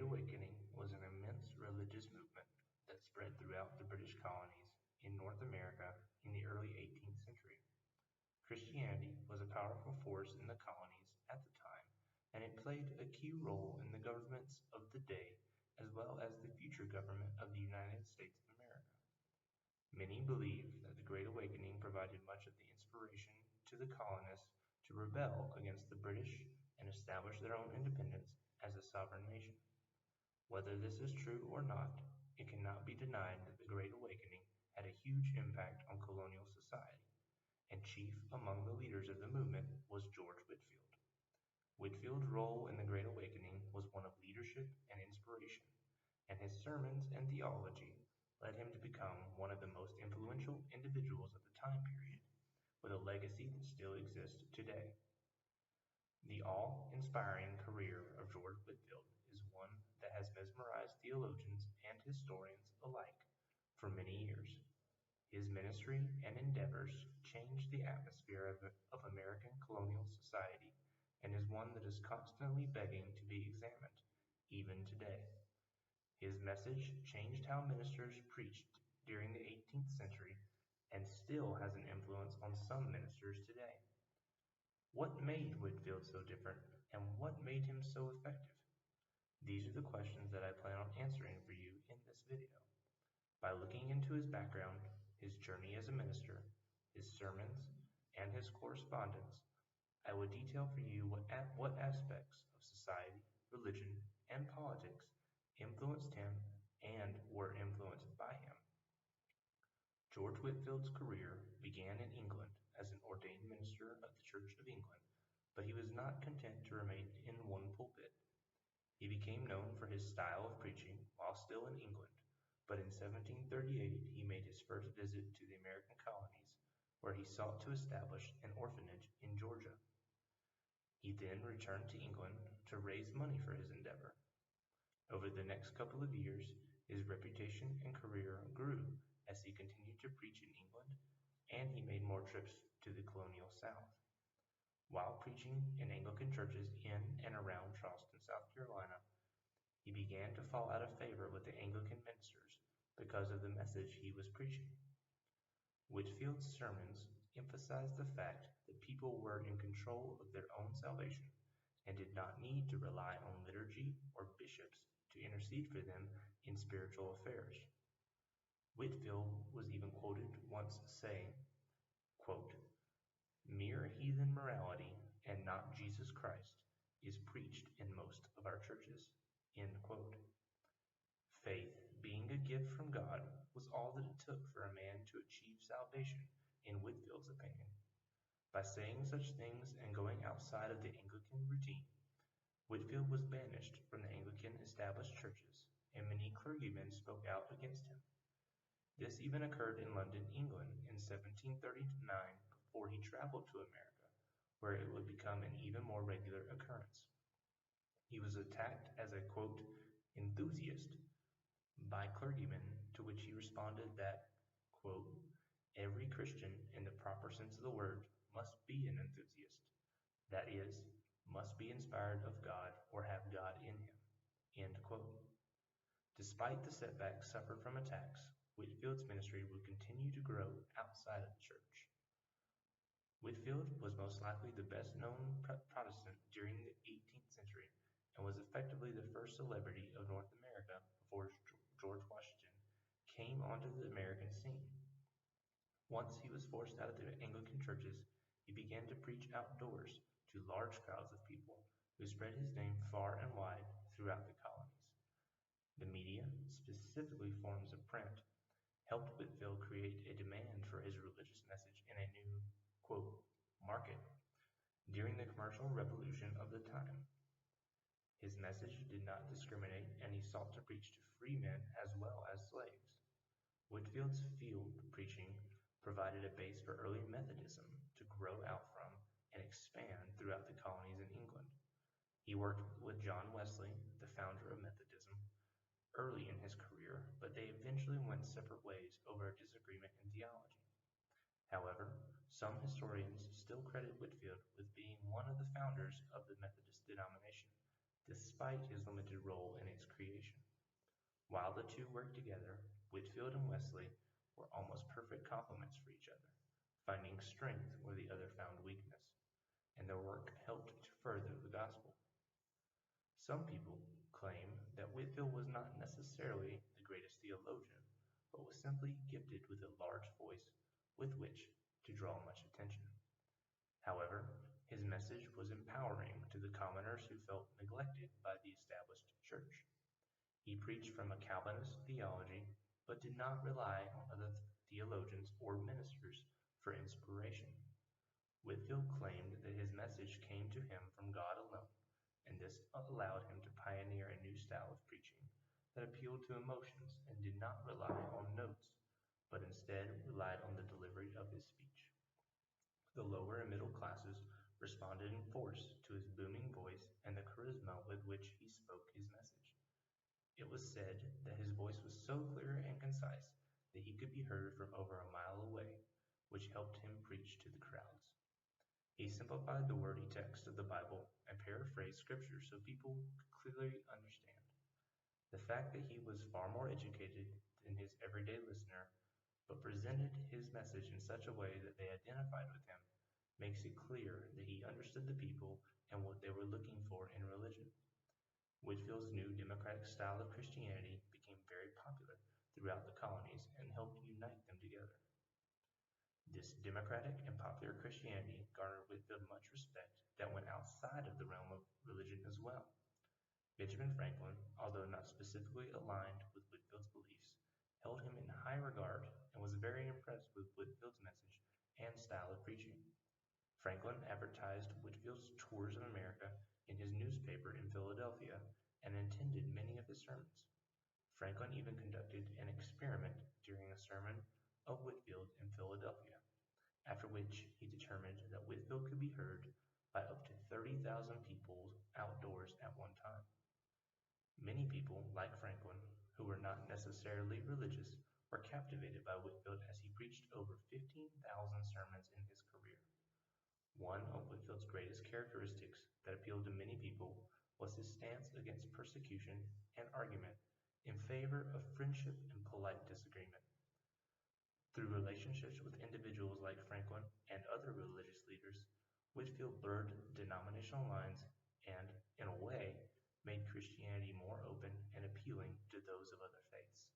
Awakening was an immense religious movement that spread throughout the British colonies in North America in the early 18th century. Christianity was a powerful force in the colonies at the time, and it played a key role in the governments of the day as well as the future government of the United States of America. Many believe that the Great Awakening provided much of the inspiration to the colonists to rebel against the British and establish their own independence as a sovereign nation. Whether this is true or not, it cannot be denied that the Great Awakening had a huge impact on colonial society, and chief among the leaders of the movement was George Whitefield. Whitefield's role in the Great Awakening was one of leadership and inspiration, and his sermons and theology led him to become one of the most influential individuals of the time period, with a legacy that still exists today. The awe-inspiring career of George Whitefield is one that has mesmerized theologians and historians alike for many years. His ministry and endeavors changed the atmosphere of American colonial society and is one that is constantly begging to be examined, even today. His message changed how ministers preached during the 18th century and still has an influence on some ministers today. What made Whitefield so different, and what made him so effective? These are the questions that I plan on answering for you in this video. By looking into his background, his journey as a minister, his sermons, and his correspondence, I will detail for you what aspects of society, religion, and politics influenced him and were influenced by him. George Whitefield's career began in England as an ordained minister of the Church of England, but he was not content to remain in one pulpit. He became known for his style of preaching while still in England, but in 1738 he made his first visit to the American colonies, where he sought to establish an orphanage in Georgia. He then returned to England to raise money for his endeavor. Over the next couple of years, his reputation and career grew as he continued to preach in England, and he made more trips to the colonial South. While preaching in Anglican churches in and around Charleston, South Carolina, he began to fall out of favor with the Anglican ministers because of the message he was preaching. Whitefield's sermons emphasized the fact that people were in control of their own salvation and did not need to rely on liturgy or bishops to intercede for them in spiritual affairs. Whitefield was even quoted once saying, quote, "Mere heathen morality and not Jesus Christ is preached in most of our churches." End quote. Faith, being a gift from God, was all that it took for a man to achieve salvation, in Whitefield's opinion. By saying such things and going outside of the Anglican routine, Whitefield was banished from the Anglican established churches, and many clergymen spoke out against him. This even occurred in London, England in 1739 before he traveled to America, where it would become an even more regular occurrence. He was attacked as a, quote, "enthusiast" by clergymen, to which he responded that, quote, "every Christian in the proper sense of the word must be an enthusiast, that is, must be inspired of God or have God in him." End quote. Despite the setbacks suffered from attacks, Whitefield's ministry would continue to grow outside of the church. Whitefield was most likely the best-known Protestant during the 18th century and was effectively the first celebrity of North America before George Washington came onto the American scene. Once he was forced out of the Anglican churches, he began to preach outdoors to large crowds of people who spread his name far and wide throughout the colonies. The media, specifically forms of print, helped Whitefield create a demand for his religious message in a new, quote, "market" during the commercial revolution of the time. His message did not discriminate, and he sought to preach to free men as well as slaves. Whitefield's field preaching provided a base for early Methodism to grow out from and expand throughout the colonies in England. He worked with John Wesley, the founder of Methodism, early in his career, but they eventually went separate ways over a disagreement in theology. However, some historians still credit Whitefield with being one of the founders of the Methodist denomination, despite his limited role in its creation. While the two worked together, Whitefield and Wesley were almost perfect complements for each other, finding strength where the other found weakness, and their work helped to further the gospel. Some people claim that Whitefield was not necessarily the greatest theologian, but was simply gifted with a large voice with which to draw much attention. However, his message was empowering to the commoners who felt neglected by the established church. He preached from a Calvinist theology, but did not rely on other theologians or ministers for inspiration. Whitefield claimed that his message came to him from God alone, and this allowed him to pioneer a new style of preaching that appealed to emotions and did not rely on notes, but instead relied on the delivery of his speech. The lower and middle classes responded in force to his booming voice and the charisma with which he spoke his message. It was said that his voice was so clear and concise that he could be heard from over a mile away, which helped him preach to the crowds. He simplified the wordy text of the Bible and paraphrased scripture so people could clearly understand. The fact that he was far more educated than his everyday listener, but presented his message in such a way that they identified with him, makes it clear that he understood the people and what they were looking for in religion. Whitefield's new democratic style of Christianity became very popular throughout the colonies and helped unite them together. This democratic and popular Christianity garnered Whitefield much respect that went outside of the realm of religion as well. Benjamin Franklin, although not specifically aligned with Whitefield's beliefs, held him in high regard and was very impressed with Whitefield's message and style of preaching. Franklin advertised Whitefield's tours of America in his newspaper in Philadelphia and attended many of his sermons. Franklin even conducted an experiment during a sermon of Whitefield in Philadelphia, after which he determined that Whitefield could be heard by up to 30,000 people outdoors at one time. Many people, like Franklin, who were not necessarily religious, were captivated by Whitefield as he preached over 15,000 sermons in his career. One of Whitefield's greatest characteristics that appealed to many people was his stance against persecution and argument in favor of friendship and polite disagreement. Through relationships with individuals like Franklin and other religious leaders, Whitefield blurred denominational lines and, in a way, made Christianity more open and appealing to those of other faiths.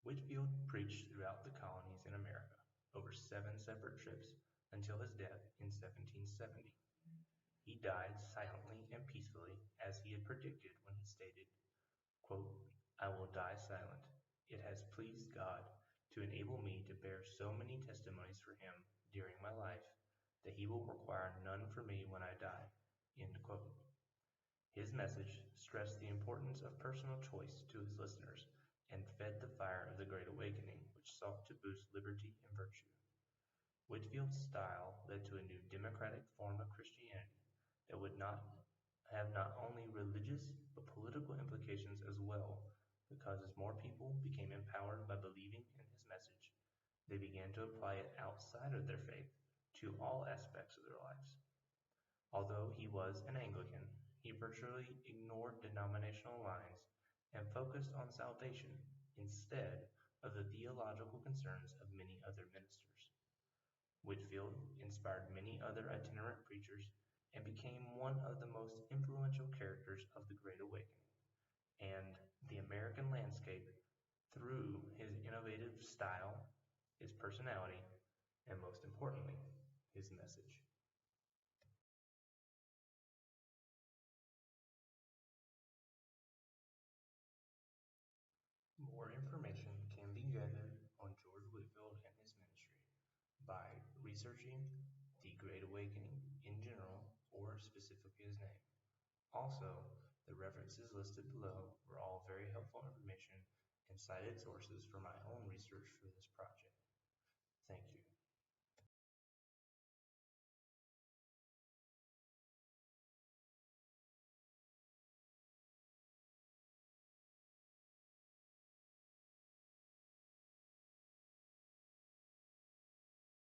Whitefield preached throughout the colonies in America over 7 separate trips until his death in 1770. He died silently and peacefully as he had predicted when he stated, quote, "I will die silent. It has pleased God to enable me to bear so many testimonies for him during my life that he will require none for me when I die." End quote. His message stressed the importance of personal choice to his listeners and fed the fire of the Great Awakening, which sought to boost liberty and virtue. Whitefield's style led to a new democratic form of Christianity that would not have not only religious but political implications as well, because as more people became empowered by believing in his message, they began to apply it outside of their faith to all aspects of their lives. Although he was an Anglican, he virtually ignored denominational lines and focused on salvation instead of the theological concerns of many other ministers. Whitefield inspired many other itinerant preachers and became one of the most influential characters of the Great Awakening and the American landscape through his innovative style, his personality, and most importantly, his message. More information can be gathered on George Whitefield and his ministry by researching the Great Awakening in general or specifically his name. Also, the references listed below were all very helpful information and cited sources for my own research for this project.